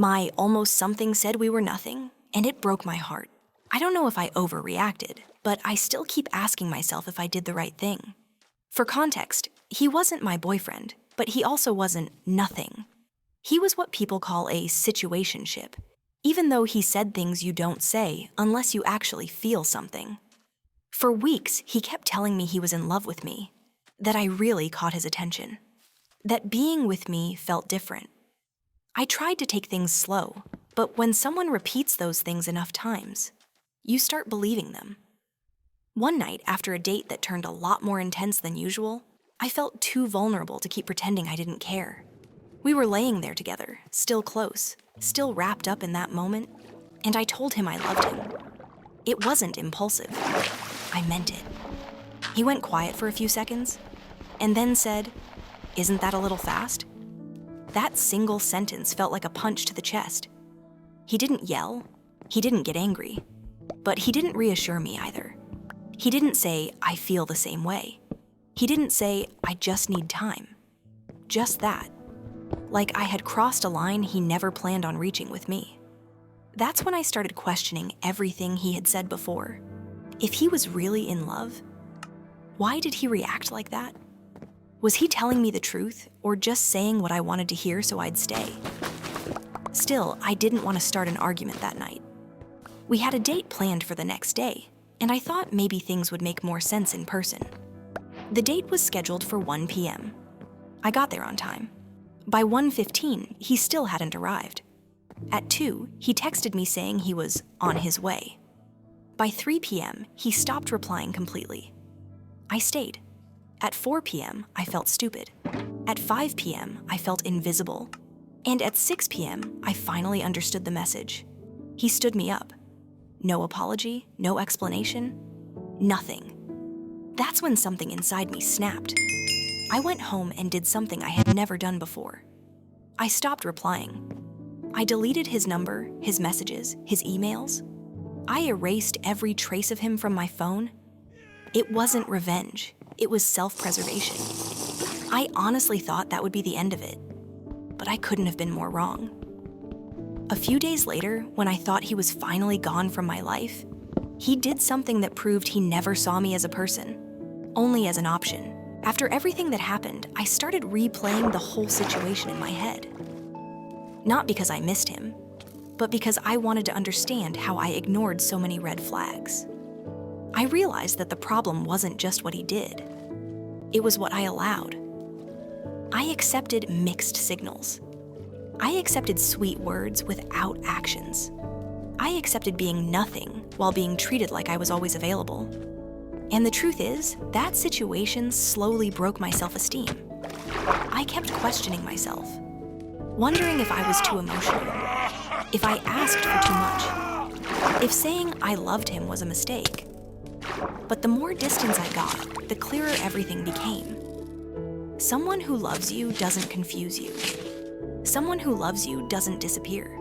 My almost something said we were nothing, and it broke my heart. I don't know if I overreacted, but I still keep asking myself if I did the right thing. For context, he wasn't my boyfriend, but he also wasn't nothing. He was what people call a situationship, even though he said things you don't say unless you actually feel something. For weeks, he kept telling me he was in love with me, that I really caught his attention, that being with me felt different. I tried to take things slow, but when someone repeats those things enough times, you start believing them. One night, after a date that turned a lot more intense than usual, I felt too vulnerable to keep pretending I didn't care. We were laying there together, still close, still wrapped up in that moment, and I told him I loved him. It wasn't impulsive. I meant it. He went quiet for a few seconds, and then said, "Isn't that a little fast?" That single sentence felt like a punch to the chest. He didn't yell, he didn't get angry, but he didn't reassure me either. He didn't say, "I feel the same way." He didn't say, "I just need time." Just that. Like I had crossed a line he never planned on reaching with me. That's when I started questioning everything he had said before. If he was really in love, why did he react like that? Was he telling me the truth, or just saying what I wanted to hear so I'd stay? Still, I didn't want to start an argument that night. We had a date planned for the next day, and I thought maybe things would make more sense in person. The date was scheduled for 1 p.m. I got there on time. By 1:15, he still hadn't arrived. At 2, he texted me saying he was on his way. By 3 p.m., he stopped replying completely. I stayed. At 4 p.m., I felt stupid. At 5 p.m., I felt invisible. And at 6 p.m., I finally understood the message. He stood me up. No apology, no explanation, nothing. That's when something inside me snapped. I went home and did something I had never done before. I stopped replying. I deleted his number, his messages, his emails. I erased every trace of him from my phone. It wasn't revenge. It was self-preservation. I honestly thought that would be the end of it, but I couldn't have been more wrong. A few days later, when I thought he was finally gone from my life, he did something that proved he never saw me as a person, only as an option. After everything that happened, I started replaying the whole situation in my head. Not because I missed him, but because I wanted to understand how I ignored so many red flags. I realized that the problem wasn't just what he did. It was what I allowed. I accepted mixed signals. I accepted sweet words without actions. I accepted being nothing while being treated like I was always available. And the truth is, that situation slowly broke my self-esteem. I kept questioning myself, wondering if I was too emotional, if I asked for too much, if saying I loved him was a mistake. But the more distance I got, the clearer everything became. Someone who loves you doesn't confuse you. Someone who loves you doesn't disappear.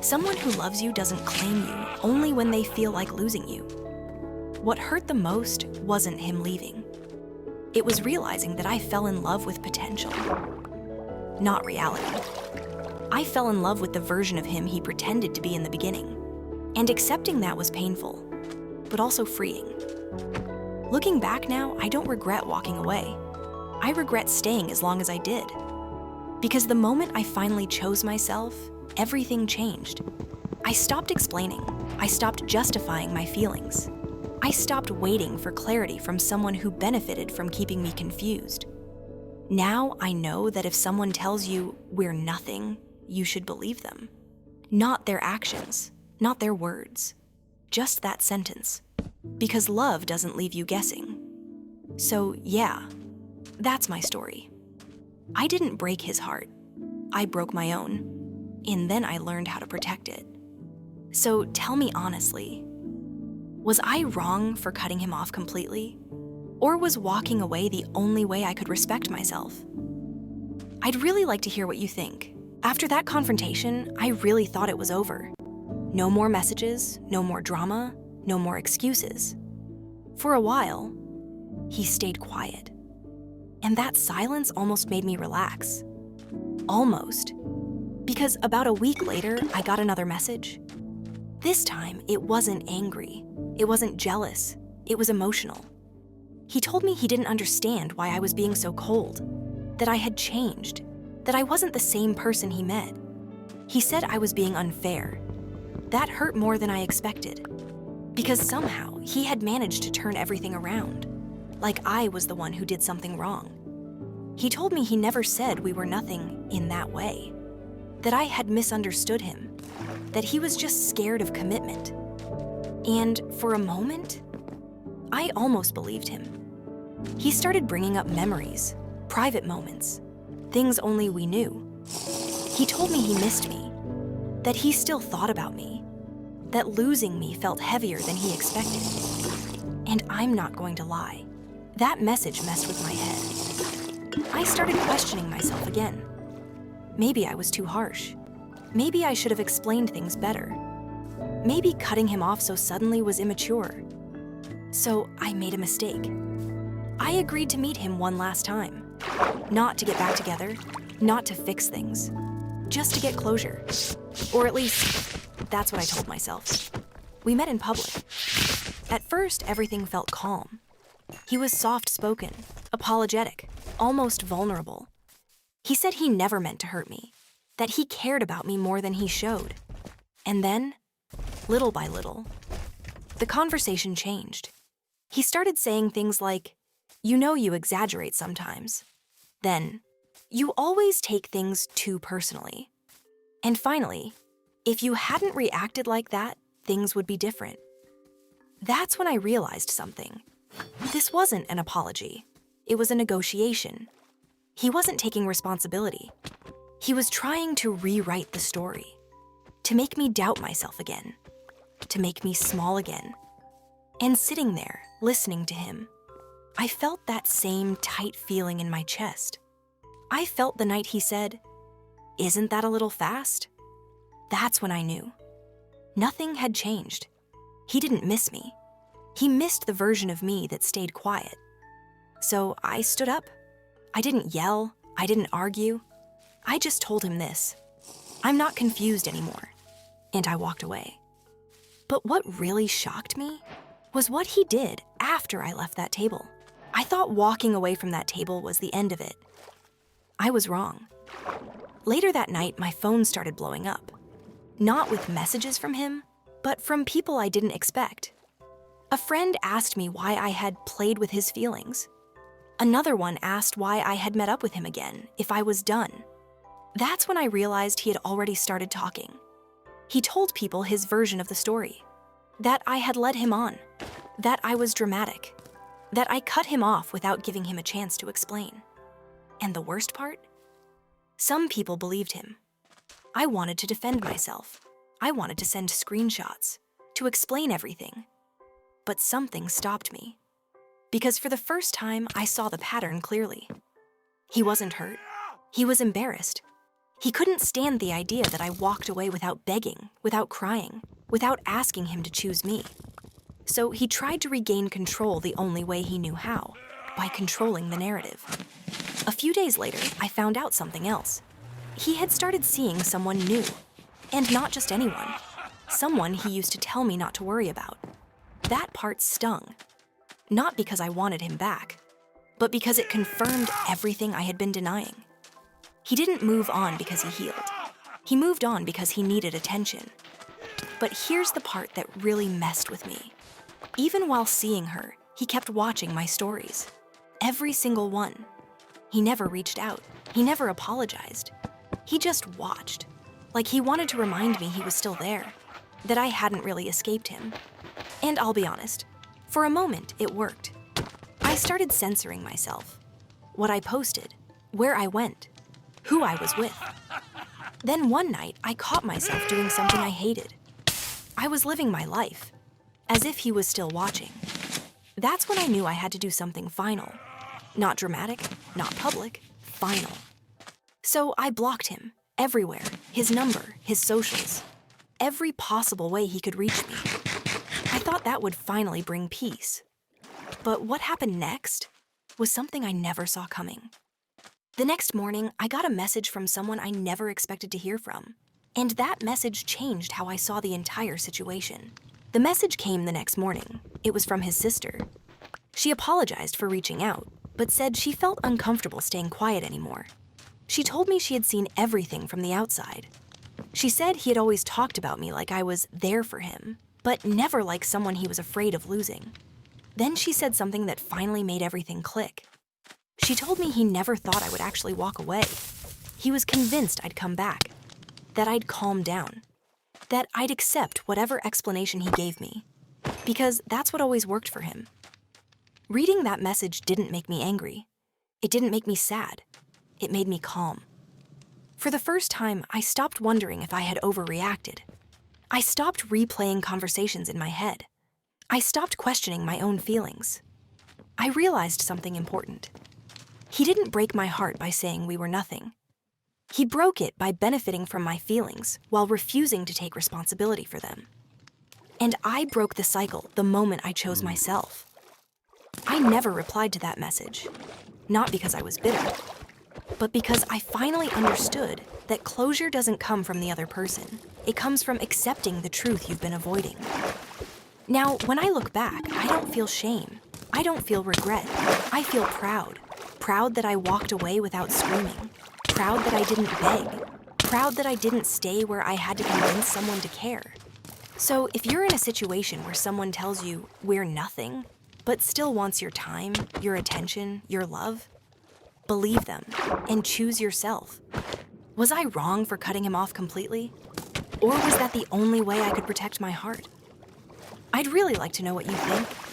Someone who loves you doesn't claim you only when they feel like losing you. What hurt the most wasn't him leaving. It was realizing that I fell in love with potential, not reality. I fell in love with the version of him he pretended to be in the beginning, and accepting that was painful, but also freeing. Looking back now, I don't regret walking away. I regret staying as long as I did. Because the moment I finally chose myself, everything changed. I stopped explaining. I stopped justifying my feelings. I stopped waiting for clarity from someone who benefited from keeping me confused. Now I know that if someone tells you we're nothing, you should believe them. Not their actions, not their words, just that sentence. Because love doesn't leave you guessing. So yeah, that's my story. I didn't break his heart. I broke my own, and then I learned how to protect it. So tell me honestly, was I wrong for cutting him off completely? Or was walking away the only way I could respect myself? I'd really like to hear what you think. After that confrontation, I really thought it was over. No more messages, no more drama, no more excuses. For a while, he stayed quiet. And that silence almost made me relax. Almost. Because about a week later, I got another message. This time, it wasn't angry. It wasn't jealous. It was emotional. He told me he didn't understand why I was being so cold, that I had changed, that I wasn't the same person he met. He said I was being unfair. That hurt more than I expected, because somehow he had managed to turn everything around, like I was the one who did something wrong. He told me he never said we were nothing in that way, that I had misunderstood him, that he was just scared of commitment. And for a moment, I almost believed him. He started bringing up memories, private moments, things only we knew. He told me he missed me, that he still thought about me, that losing me felt heavier than he expected. And I'm not going to lie, that message messed with my head. I started questioning myself again. Maybe I was too harsh. Maybe I should have explained things better. Maybe cutting him off so suddenly was immature. So I made a mistake. I agreed to meet him one last time. Not to get back together, not to fix things, just to get closure. Or at least, that's what I told myself. We met in public. At first, everything felt calm. He was soft-spoken, apologetic, almost vulnerable. He said he never meant to hurt me, that he cared about me more than he showed. And then, little by little, the conversation changed. He started saying things like, "You know you exaggerate sometimes." Then, "You always take things too personally." And finally, "If you hadn't reacted like that, things would be different." That's when I realized something. This wasn't an apology. It was a negotiation. He wasn't taking responsibility. He was trying to rewrite the story, to make me doubt myself again, to make me small again. And sitting there, listening to him, I felt that same tight feeling in my chest. I felt the night he said, "Isn't that a little fast?" That's when I knew. Nothing had changed. He didn't miss me. He missed the version of me that stayed quiet. So I stood up. I didn't yell. I didn't argue. I just told him this: "I'm not confused anymore." And I walked away. But what really shocked me was what he did after I left that table. I thought walking away from that table was the end of it. I was wrong. Later that night, my phone started blowing up. Not with messages from him, but from people I didn't expect. A friend asked me why I had played with his feelings. Another one asked why I had met up with him again, if I was done. That's when I realized he had already started talking. He told people his version of the story, that I had led him on, that I was dramatic, that I cut him off without giving him a chance to explain. And the worst part? Some people believed him. I wanted to defend myself. I wanted to send screenshots, to explain everything. But something stopped me. Because for the first time, I saw the pattern clearly. He wasn't hurt. He was embarrassed. He couldn't stand the idea that I walked away without begging, without crying, without asking him to choose me. So he tried to regain control the only way he knew how, by controlling the narrative. A few days later, I found out something else. He had started seeing someone new, and not just anyone. Someone he used to tell me not to worry about. That part stung. Not because I wanted him back, but because it confirmed everything I had been denying. He didn't move on because he healed. He moved on because he needed attention. But here's the part that really messed with me. Even while seeing her, he kept watching my stories. Every single one. He never reached out. He never apologized. He just watched. Like he wanted to remind me he was still there, that I hadn't really escaped him. And I'll be honest, for a moment, it worked. I started censoring myself. What I posted, where I went, who I was with. Then one night, I caught myself doing something I hated. I was living my life, as if he was still watching. That's when I knew I had to do something final. Not dramatic, not public, final. So I blocked him, everywhere, his number, his socials, every possible way he could reach me. I thought that would finally bring peace. But what happened next was something I never saw coming. The next morning, I got a message from someone I never expected to hear from. And that message changed how I saw the entire situation. The message came the next morning. It was from his sister. She apologized for reaching out, but said she felt uncomfortable staying quiet anymore. She told me she had seen everything from the outside. She said he had always talked about me like I was there for him, but never like someone he was afraid of losing. Then she said something that finally made everything click. She told me he never thought I would actually walk away. He was convinced I'd come back, that I'd calm down, that I'd accept whatever explanation he gave me, because that's what always worked for him. Reading that message didn't make me angry. It didn't make me sad. It made me calm. For the first time, I stopped wondering if I had overreacted. I stopped replaying conversations in my head. I stopped questioning my own feelings. I realized something important. He didn't break my heart by saying we were nothing. He broke it by benefiting from my feelings while refusing to take responsibility for them. And I broke the cycle the moment I chose myself. I never replied to that message, not because I was bitter, but because I finally understood that closure doesn't come from the other person. It comes from accepting the truth you've been avoiding. Now, when I look back, I don't feel shame. I don't feel regret. I feel proud. Proud that I walked away without screaming. Proud that I didn't beg. Proud that I didn't stay where I had to convince someone to care. So if you're in a situation where someone tells you we're nothing, but still wants your time, your attention, your love, believe them and choose yourself. Was I wrong for cutting him off completely? Or was that the only way I could protect my heart? I'd really like to know what you think.